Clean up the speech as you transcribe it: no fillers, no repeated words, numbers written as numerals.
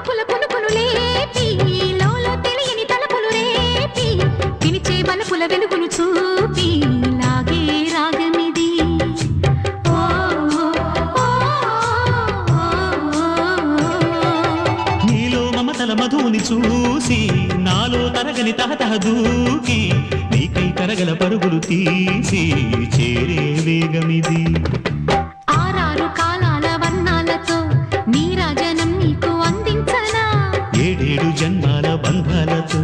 కులుకుల కునుకును లేపి లోలో తెలియని తలపులు రేపి పిలిచే బలపుల వెలుగును చూపి లాగే రాగమిది నీలో మమతల మధువుని చూసి నాలో తరగని తహతహ దూకి నీకై తరగల పరుగులు తీసి చేరే వేగమిది ఆరారు కాలాల వర్ణాలతో నీరాజనం నీకు అందించనా 7 జన్మాల బంధాలతో